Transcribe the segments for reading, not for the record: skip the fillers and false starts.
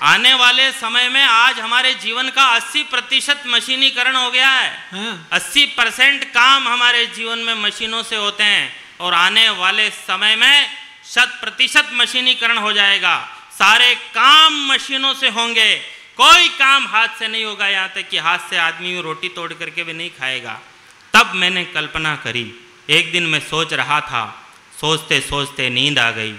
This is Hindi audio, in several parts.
आने वाले समय में आज हमारे जीवन का 80% मशीनीकरण हो गया है। 80% काम हमारे जीवन में मशीनों से होते हैं और आने वाले समय में 100% मशीनीकरण हो जाएगा। सारे काम मशीनों से होंगे, कोई काम हाथ से नहीं होगा। यहाँ तक कि हाथ से आदमी रोटी तोड़ करके भी नहीं खाएगा। तब मैंने कल्पना करी, एक दिन मैं सोच रहा था, सोचते सोचते नींद आ गई।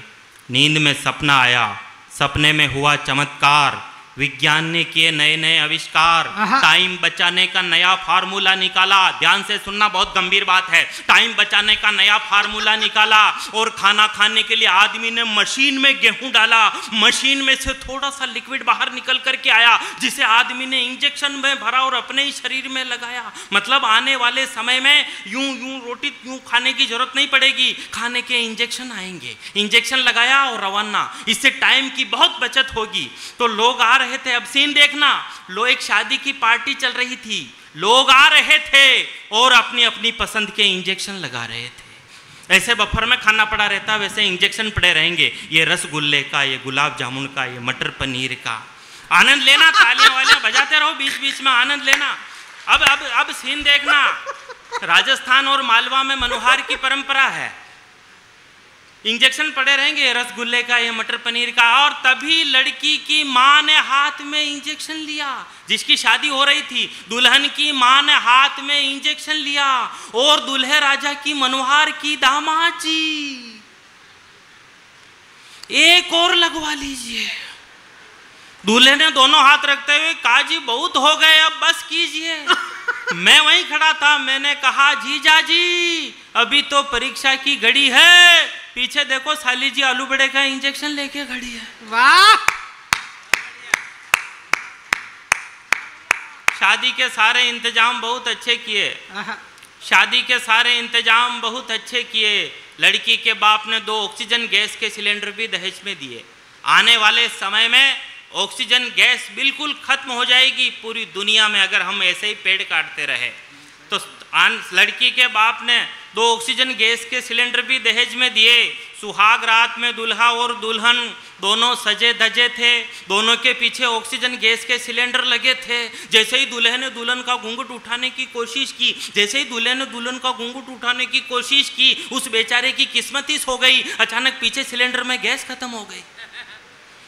नींद में सपना आया, सपने में हुआ चमत्कार। विज्ञान ने किए नए नए आविष्कार, टाइम बचाने का नया फार्मूला निकाला। ध्यान से सुनना, बहुत गंभीर बात है। टाइम बचाने का नया फार्मूला निकाला और खाना खाने के लिए आदमी ने मशीन में गेहूं डाला। मशीन में से थोड़ा सा लिक्विड बाहर निकल करके आया, जिसे आदमी ने इंजेक्शन में भरा और अपने ही शरीर में लगाया। मतलब आने वाले समय में यूं रोटी यूं खाने की जरूरत नहीं पड़ेगी, खाने के इंजेक्शन आएंगे। इंजेक्शन लगाया और रवाना। इससे टाइम की बहुत बचत होगी। तो लोग आ रहे थे, अब सीन देखना, एक शादी की पार्टी चल रही थी, लोग आ रहे थे और अपनी अपनी पसंद के इंजेक्शन लगा रहे थे। ऐसे बफर में खाना पड़ा रहता, वैसे इंजेक्शन पड़े रहेंगे। ये रसगुल्ले का, ये गुलाब जामुन का, ये मटर पनीर का। आनंद लेना, तालियां वालियां बजाते रहो, बीच बीच में आनंद लेना। अब सीन देखना, राजस्थान और मालवा में मनोहार की परंपरा है। इंजेक्शन पड़े रहेंगे, रसगुल्ले का, ये मटर पनीर का। और तभी लड़की की मां ने हाथ में इंजेक्शन लिया। जिसकी शादी हो रही थी, दुल्हन की मां ने हाथ में इंजेक्शन लिया और दूल्हे राजा की, मनोहार की दामाद जी, एक और लगवा लीजिए। दूल्हे ने दोनों हाथ रखते हुए कहा, जी बहुत हो गए, अब बस कीजिए। मैं वहीं खड़ा था, मैंने कहा, जीजा जी अभी तो परीक्षा की घड़ी है, पीछे देखो साली जी आलू बड़े का इंजेक्शन लेके खड़ी है। वाह! शादी के सारे इंतजाम बहुत अच्छे किए, शादी के सारे इंतजाम बहुत अच्छे किए। लड़की के बाप ने 2 ऑक्सीजन गैस के सिलेंडर भी दहेज में दिए। आने वाले समय में ऑक्सीजन गैस बिल्कुल खत्म हो जाएगी पूरी दुनिया में, अगर हम ऐसे ही पेड़ काटते रहे तो। लड़की के बाप ने 2 ऑक्सीजन गैस के सिलेंडर भी दहेज में दिए। सुहाग रात में दूल्हा और दुल्हन दोनों सजे धजे थे, दोनों के पीछे ऑक्सीजन गैस के सिलेंडर लगे थे। जैसे ही दूल्हे ने दुल्हन का घूंघट उठाने की कोशिश की, जैसे ही दूल्हे ने दुल्हन का घूंघट उठाने की कोशिश की, उस बेचारे की किस्मत ही सो गई। अचानक पीछे सिलेंडर में गैस खत्म हो गई।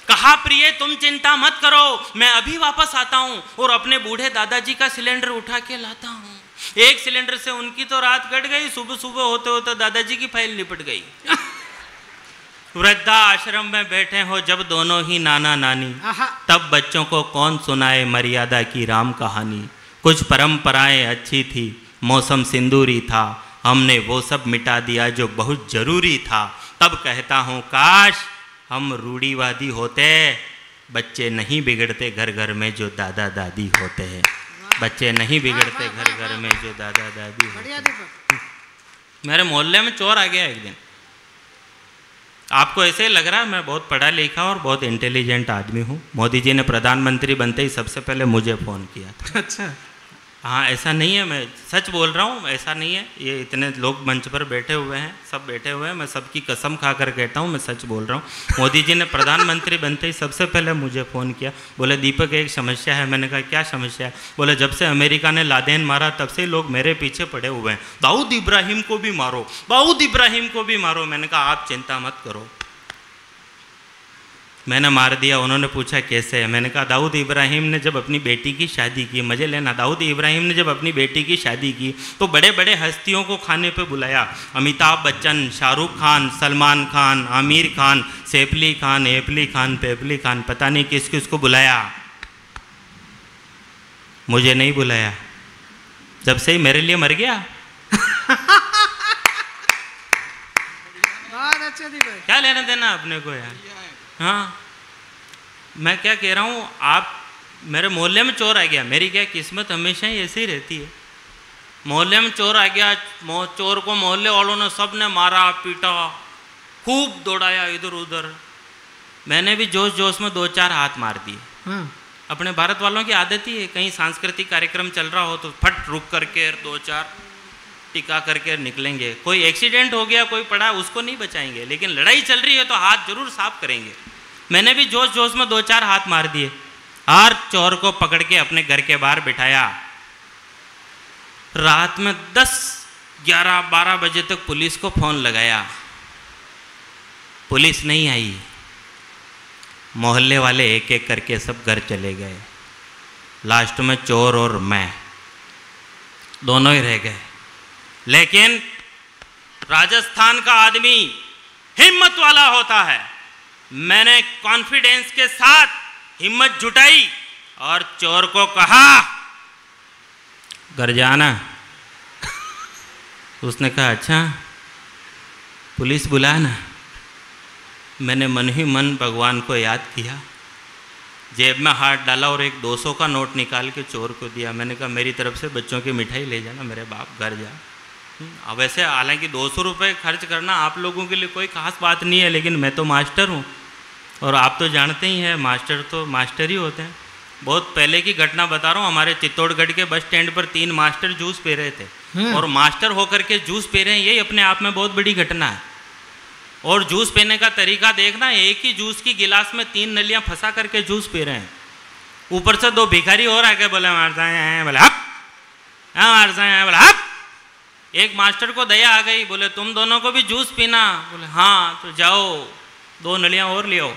कहा, प्रिय तुम चिंता मत करो, मैं अभी वापस आता हूं और अपने बूढ़े दादाजी का सिलेंडर उठा के लाता हूं। एक सिलेंडर से उनकी तो रात कट गई, सुबह सुबह होते होते दादाजी की फाइल निपट गई। वृद्धा आश्रम में बैठे हो जब दोनों ही नाना नानी, तब बच्चों को कौन सुनाए मर्यादा की राम कहानी। कुछ परंपराएं अच्छी थी, मौसम सिंदूरी था, हमने वो सब मिटा दिया जो बहुत जरूरी था। तब कहता हूँ काश हम रूढ़ीवादी होते, बच्चे नहीं बिगड़ते घर घर में जो दादा दादी होते हैं। बच्चे नहीं बिगड़ते घर घर में जो दादा दादी होते हैं। मेरे मोहल्ले में चोर आ गया एक दिन। आपको ऐसे ही लग रहा है मैं बहुत पढ़ा लिखा और बहुत इंटेलिजेंट आदमी हूँ। मोदी जी ने प्रधानमंत्री बनते ही सबसे पहले मुझे फ़ोन किया था। अच्छा, हाँ ऐसा नहीं है, मैं सच बोल रहा हूँ, ऐसा नहीं है। ये इतने लोग मंच पर बैठे हुए हैं, सब बैठे हुए हैं, मैं सबकी कसम खा कर कहता हूँ मैं सच बोल रहा हूँ। मोदी जी ने प्रधानमंत्री बनते ही सबसे पहले मुझे फ़ोन किया, बोले दीपक एक समस्या है। मैंने कहा क्या समस्या है? बोले जब से अमेरिका ने लादेन मारा तब से लोग मेरे पीछे पड़े हुए हैं, दाऊद इब्राहिम को भी मारो, दाऊद इब्राहिम को भी मारो। मैंने कहा आप चिंता मत करो, मैंने मार दिया। उन्होंने पूछा कैसे है? मैंने कहा दाऊद इब्राहिम ने जब अपनी बेटी की शादी की, मजे लेना, दाऊद इब्राहिम ने जब अपनी बेटी की शादी की तो बड़े बड़े हस्तियों को खाने पे बुलाया। अमिताभ बच्चन, शाहरुख खान, सलमान खान, आमिर खान, सैफ अली खान, एफली खान, पैफली खान, पता नहीं किस किस को बुलाया, मुझे नहीं बुलाया। जब से ही मेरे लिए मर गया। क्या लेना देना अपने को यार। हाँ, मैं क्या कह रहा हूँ, आप मेरे मोहल्ले में चोर आ गया, मेरी क्या किस्मत हमेशा ही ऐसी ही रहती है। मोहल्ले में चोर आ गया, चोर को मोहल्ले वालों ने सब ने मारा पीटा, खूब दौड़ाया इधर उधर। मैंने भी जोश जोश में 2-4 हाथ मार दिए। अपने भारत वालों की आदत ही है, कहीं सांस्कृतिक कार्यक्रम चल रहा हो तो फट रुक करके 2-4 टिका करके निकलेंगे। कोई एक्सीडेंट हो गया, कोई पड़ा, उसको नहीं बचाएंगे, लेकिन लड़ाई चल रही है तो हाथ जरूर साफ करेंगे। मैंने भी जोश जोश में 2-4 हाथ मार दिए और चोर को पकड़ के अपने घर के बाहर बिठाया। रात में 10, 11, 12 बजे तक पुलिस को फोन लगाया, पुलिस नहीं आई। मोहल्ले वाले एक एक करके सब घर चले गए। लास्ट में चोर और मैं दोनों ही रह गए। लेकिन राजस्थान का आदमी हिम्मत वाला होता है। मैंने कॉन्फिडेंस के साथ हिम्मत जुटाई और चोर को कहा घर जाना। उसने कहा अच्छा पुलिस बुला ना। मैंने मन ही मन भगवान को याद किया, जेब में हाथ डाला और एक 200 का नोट निकाल के चोर को दिया। मैंने कहा मेरी तरफ से बच्चों की मिठाई ले जाना, मेरे बाप घर जा। अब वैसे हालांकि 200 रुपये खर्च करना आप लोगों के लिए कोई खास बात नहीं है, लेकिन मैं तो मास्टर हूँ और आप तो जानते ही हैं मास्टर तो मास्टर ही होते हैं। बहुत पहले की घटना बता रहा हूँ। हमारे चित्तौड़गढ़ के बस स्टैंड पर 3 मास्टर जूस पी रहे थे और मास्टर होकर के जूस पी रहे हैं, यही अपने आप में बहुत बड़ी घटना है। और जूस पीने का तरीका देखना, एक ही जूस की गिलास में 3 नलियाँ फंसा करके जूस पी रहे हैं। ऊपर से 2 भिखारी और आके बोले मारता है, बोले हप, मारता है, बोले हप। एक मास्टर को दया आ गई, बोले तुम दोनों को भी जूस पीना? बोले हाँ, तो जाओ 2 नलियाँ और ले आओ।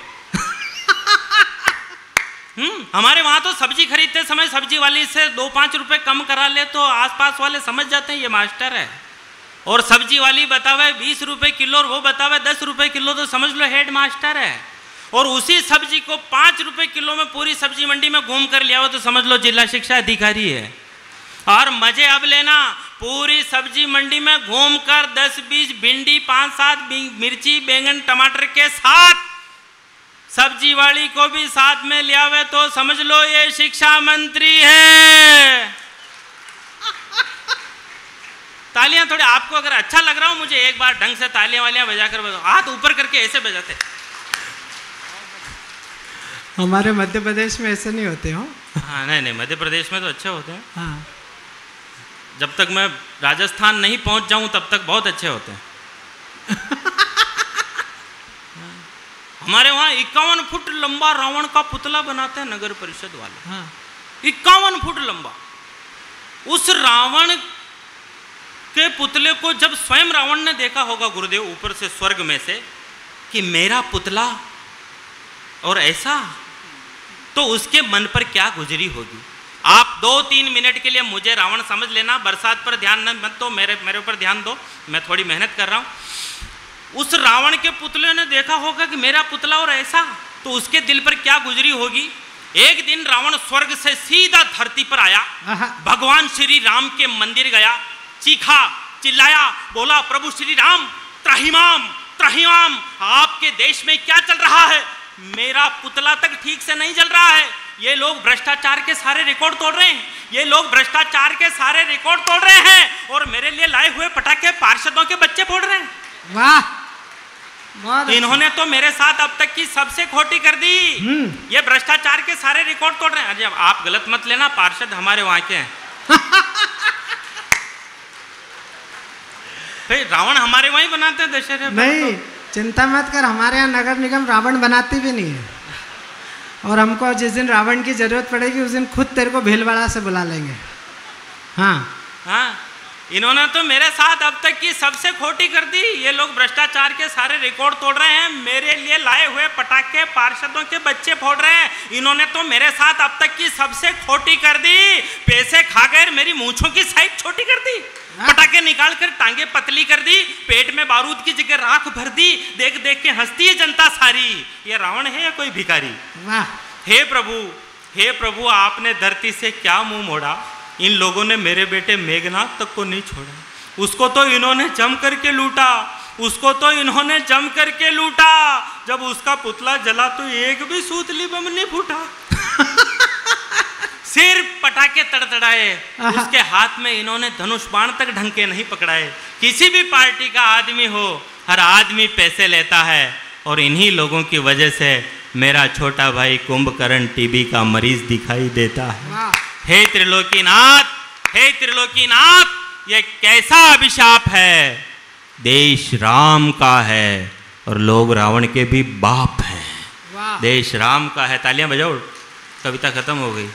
हमारे वहाँ तो सब्जी खरीदते समय सब्जी वाली से 2-5 रुपए कम करा ले तो आसपास वाले समझ जाते हैं ये मास्टर है। और सब्जी वाली बतावे 20 रुपए किलो और वो बतावे 10 रुपए किलो, तो समझ लो हेड मास्टर है। और उसी सब्जी को 5 रुपए किलो में पूरी सब्जी मंडी में घूम कर लिया हो तो समझ लो जिला शिक्षा अधिकारी है। और मजे अब लेना, पूरी सब्जी मंडी में घूम कर 10-20 भिंडी, 5-7 मिर्ची, बैंगन, टमाटर के साथ सब्जी वाली को भी साथ में ले आवे तो समझ लो ये शिक्षा मंत्री है। तालियां थोड़ी, आपको अगर अच्छा लग रहा हो मुझे एक बार ढंग से तालियां वालियां बजाकर बजाओ, हाथ ऊपर करके ऐसे बजाते। हमारे मध्य प्रदेश में ऐसे नहीं होते हो। हाँ नहीं मध्य प्रदेश में तो अच्छे होते हैं। हाँ। जब तक मैं राजस्थान नहीं पहुंच जाऊं तब तक बहुत अच्छे होते हैं। हमारे वहाँ 51 फुट लंबा रावण का पुतला बनाते हैं नगर परिषद वाले। हाँ। 51 फुट लंबा। उस रावण के पुतले को जब स्वयं रावण ने देखा होगा गुरुदेव ऊपर से स्वर्ग में से कि मेरा पुतला और ऐसा, तो उसके मन पर क्या गुजरी होगी। आप 2-3 मिनट के लिए मुझे रावण समझ लेना, बरसात पर ध्यान मत दो, मेरे ऊपर ध्यान दो, मैं थोड़ी मेहनत कर रहा हूँ। उस रावण के पुतले ने देखा होगा कि मेरा पुतला और ऐसा, तो उसके दिल पर क्या गुजरी होगी। एक दिन रावण स्वर्ग से सीधा धरती पर आया, भगवान श्री राम के मंदिर गया, चीखा, चिल्लाया, बोला प्रभु श्री राम त्राहिमाम त्राहिमाम, आपके देश में क्या चल रहा है? मेरा पुतला तक ठीक से नहीं चल रहा है, ये लोग भ्रष्टाचार के सारे रिकॉर्ड तोड़ रहे हैं, ये लोग भ्रष्टाचार के सारे रिकॉर्ड तोड़ रहे हैं और मेरे लिए लाए हुए पटाखे पार्षदों के बच्चे फोड़ रहे हैं। वाह, इन्होंने तो मेरे साथ अब तक की सबसे खोटी कर दी, ये भ्रष्टाचार के सारे रिकॉर्ड तोड़ रहे हैं। अरे आप गलत मत लेना, पार्षद हमारे वहां के हैं। रावण हमारे वहीं बनाते हैं दशहरे। नहीं चिंता मत कर, हमारे यहाँ नगर निगम रावण बनाती भी नहीं है। और हमको जिस दिन रावण की जरूरत पड़ेगी उस दिन खुद तेरे को भीलवाड़ा से बुला लेंगे। हाँ हाँ, इन्होंने तो मेरे साथ अब तक की सबसे खोटी कर दी, ये लोग भ्रष्टाचार के सारे रिकॉर्ड तोड़ रहे हैं, मेरे लिए लाए हुए पटाखे पार्षदों के बच्चे फोड़ रहे हैं। इन्होंने तो मेरे साथ अब तक की सबसे खोटी कर दी, पैसे खा कर मेरी मूंछों की साइज छोटी कर दी, पटाखे निकाल कर टांगे पतली कर दी, पेट में बारूद की जगह राख भर दी, देख देख के हंसती है जनता सारी। ये रावण है या कोई भिखारी? हे प्रभु आपने धरती से क्या मुंह मोड़ा, इन लोगों ने मेरे बेटे मेघनाथ तक को नहीं छोड़ा, उसको तो इन्होंने जम करके लूटा, उसको तो इन्होंने जम करके लूटा। जब उसका पुतला जला तो एक भी सूतली बम नहीं फूटा। सिर्फ पटाखे तड़तड़ाए, उसके हाथ में इन्होंने धनुष बाण तक ढंग के नहीं पकड़ाए। किसी भी पार्टी का आदमी हो, हर आदमी पैसे लेता है और इन्हीं लोगों की वजह से मेरा छोटा भाई कुंभकर्ण टीबी का मरीज दिखाई देता है। हे त्रिलोकीनाथ, हे त्रिलोकीनाथ, ये कैसा अभिशाप है। देश राम का है और लोग रावण के भी बाप हैं। देश राम का है। तालियां बजाओ, कविता खत्म हो गई।